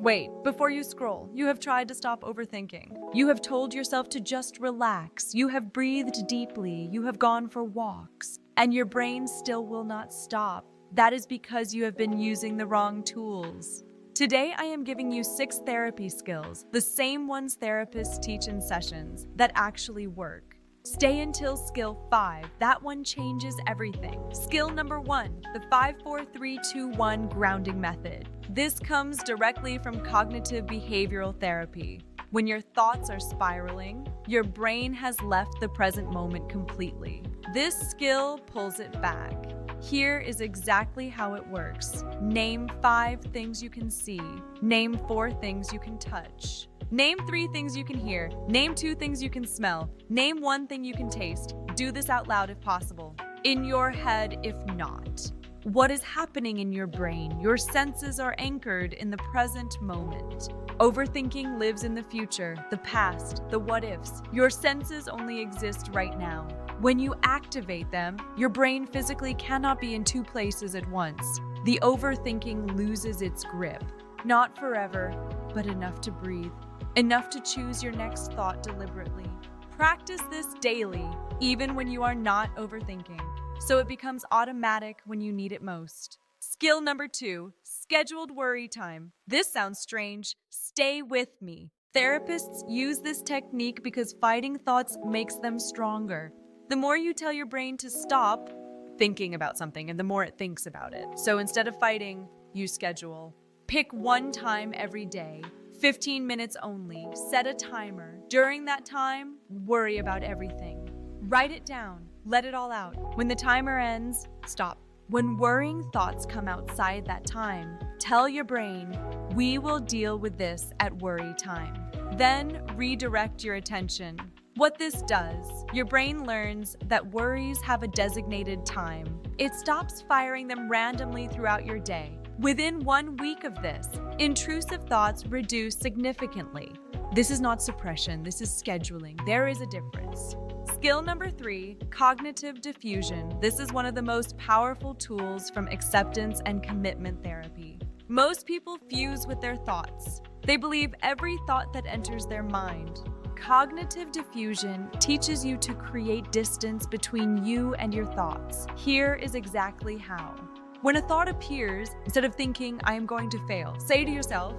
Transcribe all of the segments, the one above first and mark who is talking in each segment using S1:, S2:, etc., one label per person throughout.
S1: Wait, before you scroll, you have tried to stop overthinking. You have told yourself to just relax. You have breathed deeply. You have gone for walks. And your brain still will not stop. That is because you have been using the wrong tools. Today, I am giving you 6 therapy skills, the same ones therapists teach in sessions, that actually work. Stay until skill 5. That one changes everything. Skill number 1, the 5-4-3-2-1 grounding method. This comes directly from cognitive behavioral therapy. When your thoughts are spiraling, your brain has left the present moment completely. This skill pulls it back. Here is exactly how it works. Name 5 things you can see. Name 4 things you can touch. Name 3 things you can hear. Name 2 things you can smell. Name 1 thing you can taste. Do this out loud if possible. In your head, if not. What is happening in your brain? Your senses are anchored in the present moment. Overthinking lives in the future, the past, the what-ifs. Your senses only exist right now. When you activate them, your brain physically cannot be in 2 places at once. The overthinking loses its grip. Not forever, but enough to breathe. Enough to choose your next thought deliberately. Practice this daily, even when you are not overthinking, so it becomes automatic when you need it most. Skill number 2, scheduled worry time. This sounds strange. Stay with me. Therapists use this technique because fighting thoughts makes them stronger. The more you tell your brain to stop thinking about something, and the more it thinks about it. So instead of fighting, you schedule. Pick one time every day. 15 minutes only. Set a timer. During that time, worry about everything. Write it down. Let it all out. When the timer ends, stop. When worrying thoughts come outside that time, tell your brain, we will deal with this at worry time. Then redirect your attention. What this does, your brain learns that worries have a designated time. It stops firing them randomly throughout your day. Within 1 week of this, intrusive thoughts reduce significantly. This is not suppression, this is scheduling. There is a difference. Skill number 3, cognitive diffusion. This is one of the most powerful tools from acceptance and commitment therapy. Most people fuse with their thoughts. They believe every thought that enters their mind. Cognitive diffusion teaches you to create distance between you and your thoughts. Here is exactly how. When a thought appears, instead of thinking, I am going to fail, say to yourself,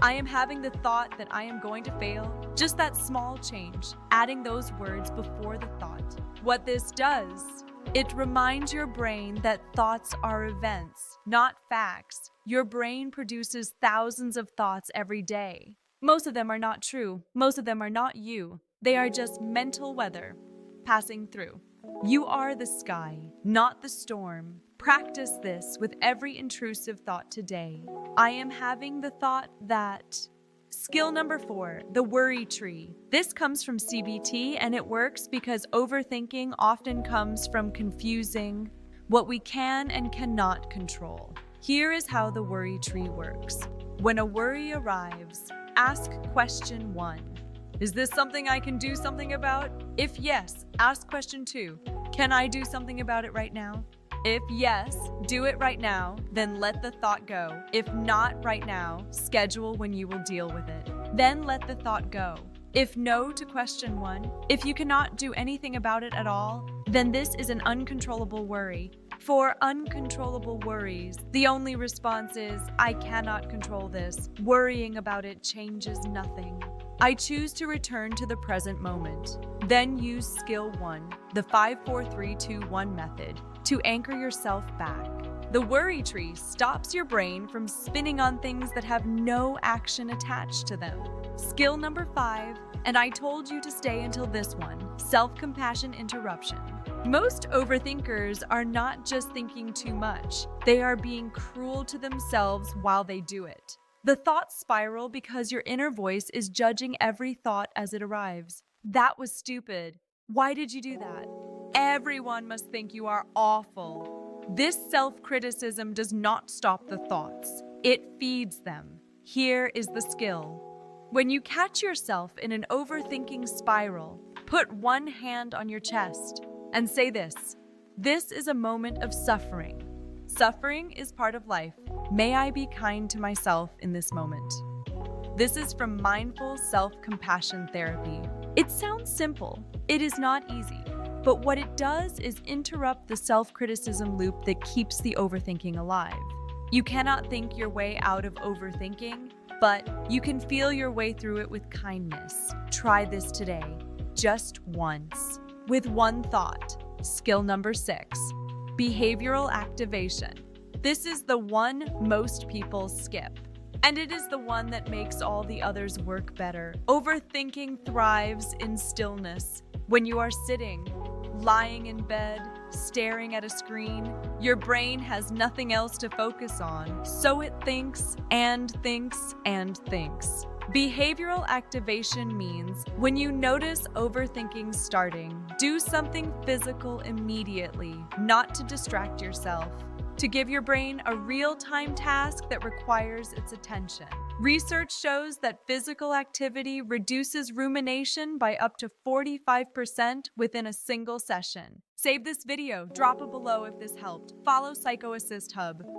S1: I am having the thought that I am going to fail. Just that small change, adding those words before the thought. What this does, it reminds your brain that thoughts are events, not facts. Your brain produces thousands of thoughts every day. Most of them are not true. Most of them are not you. They are just mental weather passing through. You are the sky, not the storm. Practice this with every intrusive thought today. I am having the thought that... Skill number 4, the worry tree. This comes from CBT, and it works because overthinking often comes from confusing what we can and cannot control. Here is how the worry tree works. When a worry arrives, ask question 1. Is this something I can do something about? If yes, ask question 2. Can I do something about it right now? If yes, do it right now, then let the thought go. If not right now, schedule when you will deal with it. Then let the thought go. If no to question 1, if you cannot do anything about it at all, then this is an uncontrollable worry. For uncontrollable worries, the only response is, I cannot control this. Worrying about it changes nothing. I choose to return to the present moment. Then use skill 1, the 5-4-3-2-1 method, to anchor yourself back. The worry tree stops your brain from spinning on things that have no action attached to them. Skill number 5, and I told you to stay until this one, self-compassion interruption. Most overthinkers are not just thinking too much, they are being cruel to themselves while they do it. The thoughts spiral because your inner voice is judging every thought as it arrives. That was stupid. Why did you do that? Everyone must think you are awful. This self-criticism does not stop the thoughts. It feeds them. Here is the skill. When you catch yourself in an overthinking spiral, put one hand on your chest and say this. This is a moment of suffering. Suffering is part of life. May I be kind to myself in this moment. This is from Mindful Self-Compassion Therapy. It sounds simple. It is not easy. But what it does is interrupt the self-criticism loop that keeps the overthinking alive. You cannot think your way out of overthinking, but you can feel your way through it with kindness. Try this today, just once, with one thought. Skill number 6, behavioral activation. This is the one most people skip, and it is the one that makes all the others work better. Overthinking thrives in stillness. When you are sitting, lying in bed, staring at a screen, your brain has nothing else to focus on, so it thinks and thinks and thinks. Behavioral activation means when you notice overthinking starting, do something physical immediately, not to distract yourself, to give your brain a real-time task that requires its attention. Research shows that physical activity reduces rumination by up to 45% within a single session. Save this video, drop it below if this helped. Follow Psycho Assist Hub.